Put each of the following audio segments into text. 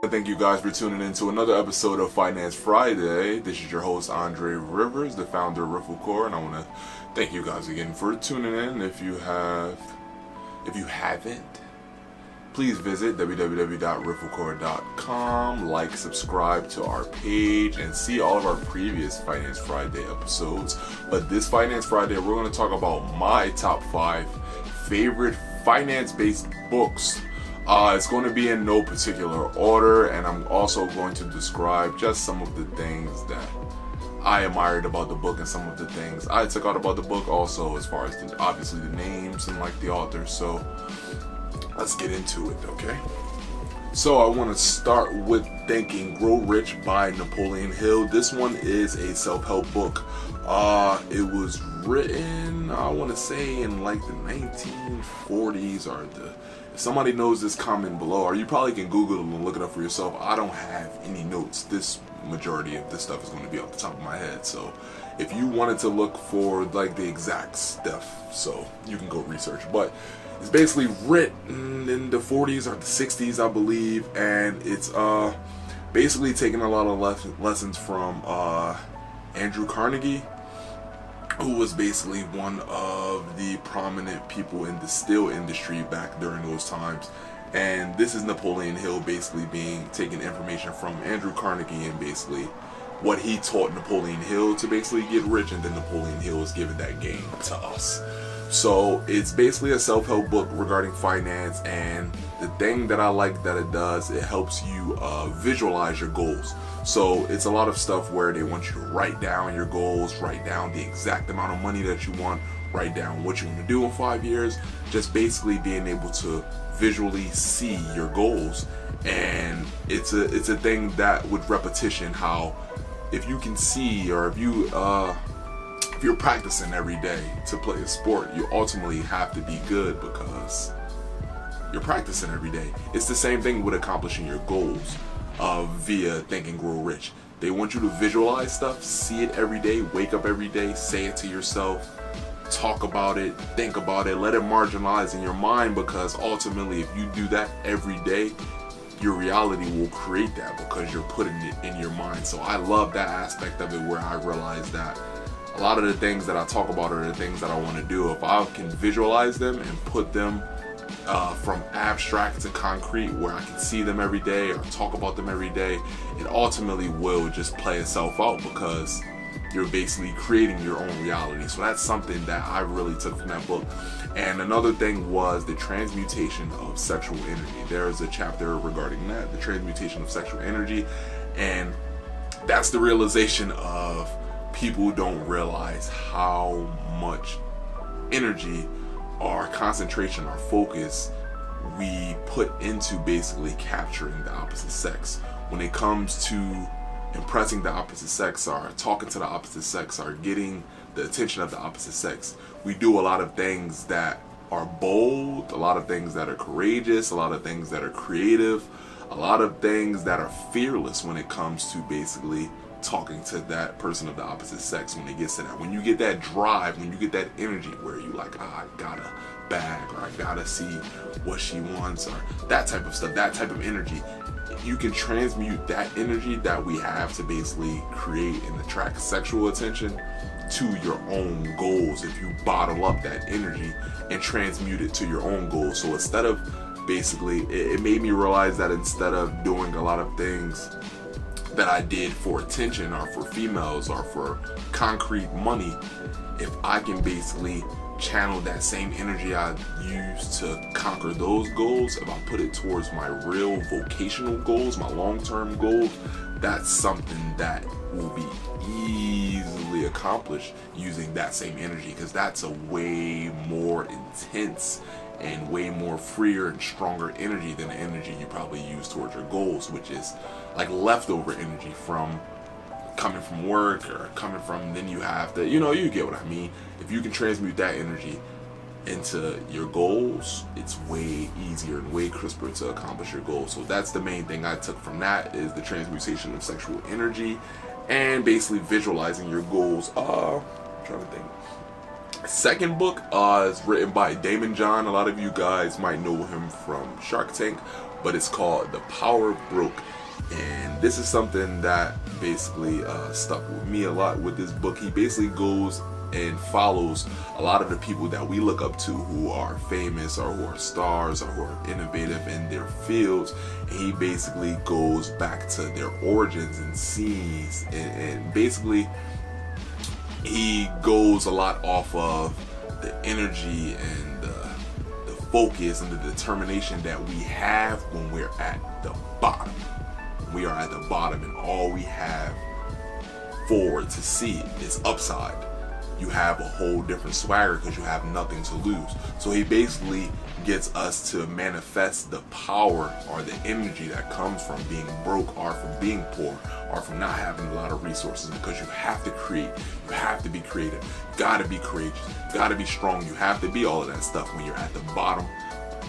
Thank you guys for tuning in to another episode of Finance Friday. This is your host Andre Rivers, the founder of Riffle Core, and I want to thank you guys again for tuning in. If you haven't, please visit www.rifflecore.com, like, subscribe to our page, and see all of our previous Finance Friday episodes. But this Finance Friday, we're going to talk about my top 5 favorite finance-based books. It's going to be in no particular order, and I'm also going to describe just some of the things that I admired about the book and some of the things I took out about the book, also as far as obviously the names and like the authors. So let's get into it, okay? So I want to start with Think and Grow Rich by Napoleon Hill. This one is a self-help book. It was written, I want to say, in like the 1940s or if somebody knows this, comment below, or you probably can Google it and look it up for yourself. I don't have any notes. This majority of this stuff is going to be off the top of my head. So if you wanted to look for like the exact stuff, so you can go research. But it's basically written in the 40s or the 60s, I believe, and it's basically taking a lot of lessons from Andrew Carnegie, who was basically one of the prominent people in the steel industry back during those times. And this is Napoleon Hill basically taking information from Andrew Carnegie and basically what he taught Napoleon Hill to basically get rich, and then Napoleon Hill is giving that game to us. So it's basically a self-help book regarding finance, and the thing that I like that it does, it helps you visualize your goals. So it's a lot of stuff where they want you to write down your goals, write down the exact amount of money that you want, write down what you're going to do in 5 years, just basically being able to visually see your goals. And it's a thing that with repetition, how if you can see, or if you're practicing every day to play a sport, you ultimately have to be good because you're practicing every day. It's the same thing with accomplishing your goals via Think and Grow Rich. They want you to visualize stuff, see it every day, wake up every day, say it to yourself, talk about it, think about it, let it marginalize in your mind, because ultimately if you do that every day, your reality will create that because you're putting it in your mind. So I love that aspect of it, where I realize that a lot of the things that I talk about are the things that I want to do. If I can visualize them and put them from abstract to concrete, where I can see them every day or talk about them every day, it ultimately will just play itself out because you're basically creating your own reality. So that's something that I really took from that book. And another thing was the transmutation of sexual energy. There's a chapter regarding that, the transmutation of sexual energy, and that's the realization of people who don't realize how much energy or concentration or focus we put into basically capturing the opposite sex. When it comes to impressing the opposite sex, or talking to the opposite sex, or getting the attention of the opposite sex, we do a lot of things that are bold, a lot of things that are courageous, a lot of things that are creative, a lot of things that are fearless when it comes to basically talking to that person of the opposite sex. When it gets to that, when you get that drive, when you get that energy where you like, I gotta bag, or I gotta see what she wants, or that type of stuff, that type of energy, you can transmute that energy that we have to basically create and attract sexual attention to your own goals if you bottle up that energy and transmute it to your own goals. So instead of basically, it made me realize that instead of doing a lot of things that I did for attention or for females or for concrete money, if I can basically channel that same energy I use to conquer those goals, if I put it towards my real vocational goals, my long-term goals, that's something that will be easily accomplished using that same energy, because that's a way more intense and way more freer and stronger energy than the energy you probably use towards your goals, which is like leftover energy from coming from work or coming from, then you have to, you get what I mean. If you can transmute that energy into your goals, it's way easier and way crisper to accomplish your goals. So that's the main thing I took from that, is the transmutation of sexual energy and basically visualizing your goals. I'm trying to think. Second book is written by Damon. A lot of you guys might know him from Shark Tank, but it's called The Power Broke. And this is something that basically stuck with me a lot with this book. He basically goes and follows a lot of the people that we look up to who are famous or who are stars or who are innovative in their fields, and he basically goes back to their origins and sees and basically he goes a lot off of the energy and the focus and the determination that we have when we're at the bottom. We are at the bottom and all we have forward to see is upside. You have a whole different swagger because you have nothing to lose. So he basically gets us to manifest the power or the energy that comes from being broke or from being poor or from not having a lot of resources, because you have to create, you have to be creative, you gotta be courageous, you gotta be strong, you have to be all of that stuff when you're at the bottom.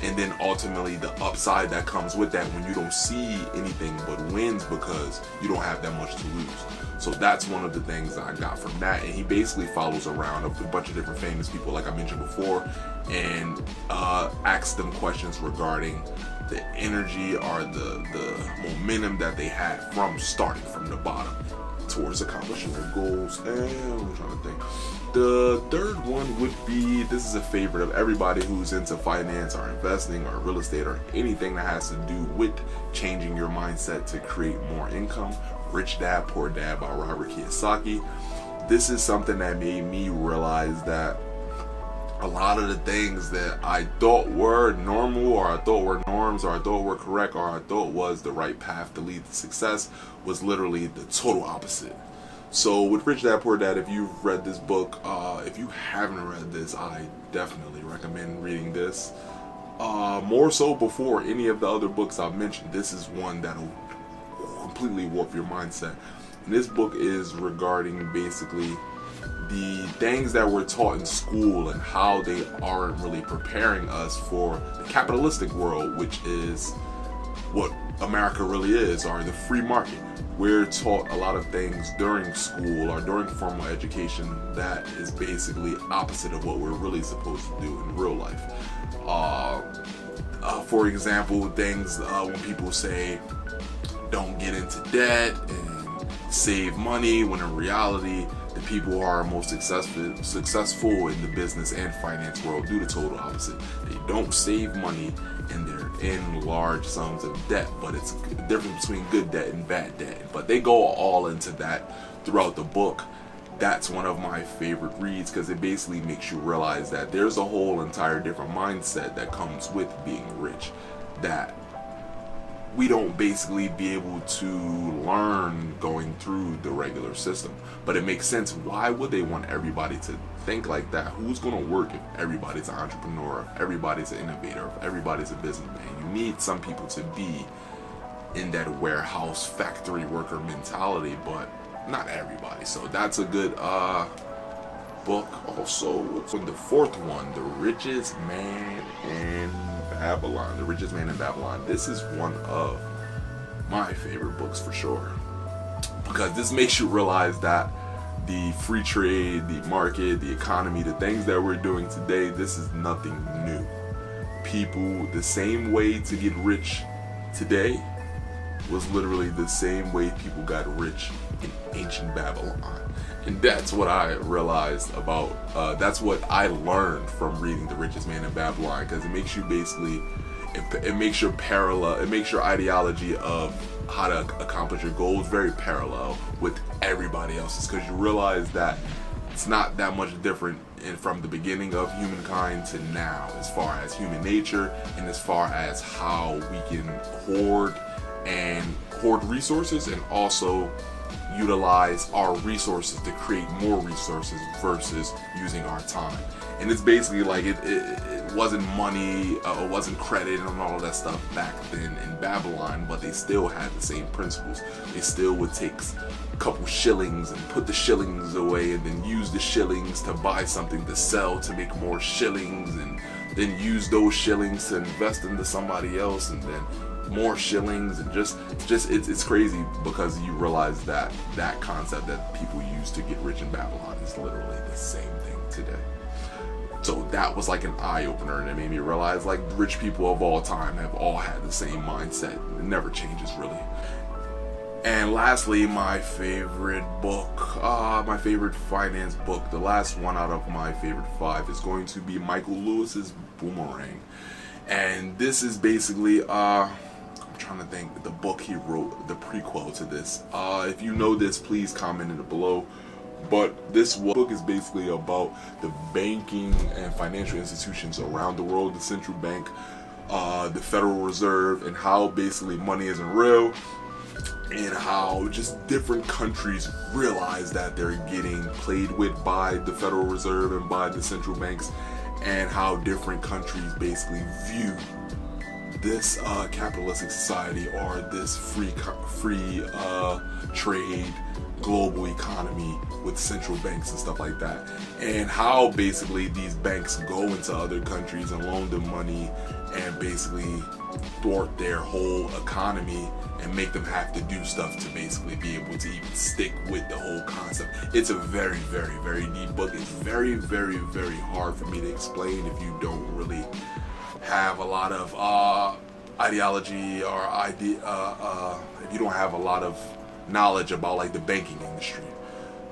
And then ultimately the upside that comes with that when you don't see anything but wins because you don't have that much to lose. So that's one of the things that I got from that. And he basically follows around a bunch of different famous people, like I mentioned before, and asks them questions regarding the energy or the momentum that they had from starting from the bottom towards accomplishing their goals. And I'm trying to think. The third one would be, this is a favorite of everybody who's into finance or investing or real estate or anything that has to do with changing your mindset to create more income. Rich Dad, Poor Dad by Robert Kiyosaki. This is something that made me realize that a lot of the things that I thought were normal or I thought were norms or I thought were correct or I thought was the right path to lead to success was literally the total opposite. So with Rich Dad Poor Dad, if you've read this book, if you haven't read this, I definitely recommend reading this. More so before any of the other books I've mentioned, this is one that'll completely warp your mindset. And this book is regarding basically the things that we're taught in school and how they aren't really preparing us for the capitalistic world, which is what America really is, or the free market. We're taught a lot of things during school or during formal education that is basically opposite of what we're really supposed to do in real life. For example, things when people say don't get into debt and save money, when in reality the people who are most successful in the business and finance world do the total opposite. They don't save money and they're in large sums of debt, but it's the difference between good debt and bad debt. But they go all into that throughout the book. That's one of my favorite reads because it basically makes you realize that there's a whole entire different mindset that comes with being rich that we don't basically be able to learn going through the regular system. But it makes sense. Why would they want everybody to think like that? Who's going to work if everybody's an entrepreneur, if everybody's an innovator, if everybody's a businessman? You need some people to be in that warehouse factory worker mentality, but not everybody. So that's a good book. Also, the fourth one, The Richest Man in Babylon. The Richest Man in Babylon. This is one of my favorite books for sure, because this makes you realize that the free trade, the market, the economy, the things that we're doing today, this is nothing new. People, the same way to get rich today was literally the same way people got rich in ancient Babylon. And that's what I realized about, that's what I learned from reading The Richest Man in Babylon, because it makes you basically, it makes your parallel, it makes your ideology of how to accomplish your goals very parallel with everybody else's, because you realize that it's not that much different from the beginning of humankind to now, as far as human nature and as far as how we can hoard resources and also utilize our resources to create more resources versus using our time. And it's basically like it wasn't money, it wasn't credit and all of that stuff back then in Babylon, but they still had the same principles. They still would take a couple shillings and put the shillings away and then use the shillings to buy something to sell to make more shillings, and then use those shillings to invest into somebody else and then more shillings, and just it's crazy, because you realize that that concept that people use to get rich in Babylon is literally the same thing today. So that was like an eye-opener, and it made me realize like rich people of all time have all had the same mindset. It never changes really. And lastly, my favorite book, my favorite finance book, the last one out of my favorite 5 is going to be Michael Lewis's Boomerang. And this is basically, I'm trying to think, the book he wrote, the prequel to this. If you know this, please comment in it below. But this book is basically about the banking and financial institutions around the world, the central bank, the Federal Reserve, and how basically money isn't real, and how just different countries realize that they're getting played with by the Federal Reserve and by the central banks, and how different countries basically view this capitalistic society or this free trade global economy with central banks and stuff like that, and how basically these banks go into other countries and loan them money and basically thwart their whole economy and make them have to do stuff to basically be able to even stick with the whole concept. It's a very, very, very deep book. It's very, very, very hard for me to explain if you don't really have a lot of ideology or if you don't have a lot of knowledge about like the banking industry.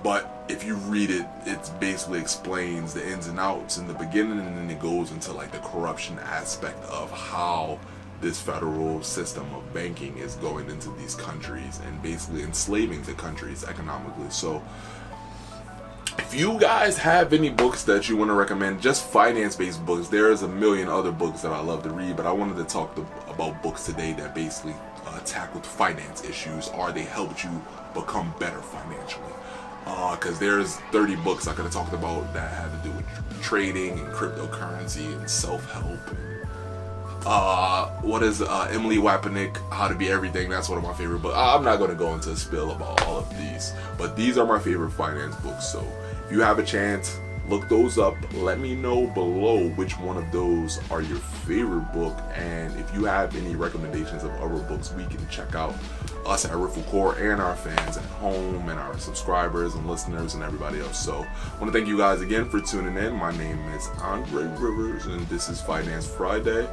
But if you read it, it basically explains the ins and outs in the beginning, and then it goes into like the corruption aspect of how this federal system of banking is going into these countries and basically enslaving the countries economically. So if you guys have any books that you want to recommend, just finance-based books, there's a million other books that I love to read, but I wanted to talk about books today that basically tackled finance issues, or they helped you become better financially. Because there's 30 books I could have talked about that had to do with trading and cryptocurrency and self-help. What is Emily Wapnick, How to Be Everything? That's one of my favorite books. I'm not going to go into a spill about all of these, but these are my favorite finance books. So if you have a chance, look those up. Let me know below which one of those are your favorite book, and if you have any recommendations of other books we can check out, us at Riffle Core and our fans at home and our subscribers and listeners and everybody else. So I want to thank you guys again for tuning in. My name is Andre Rivers, and this is Finance Friday.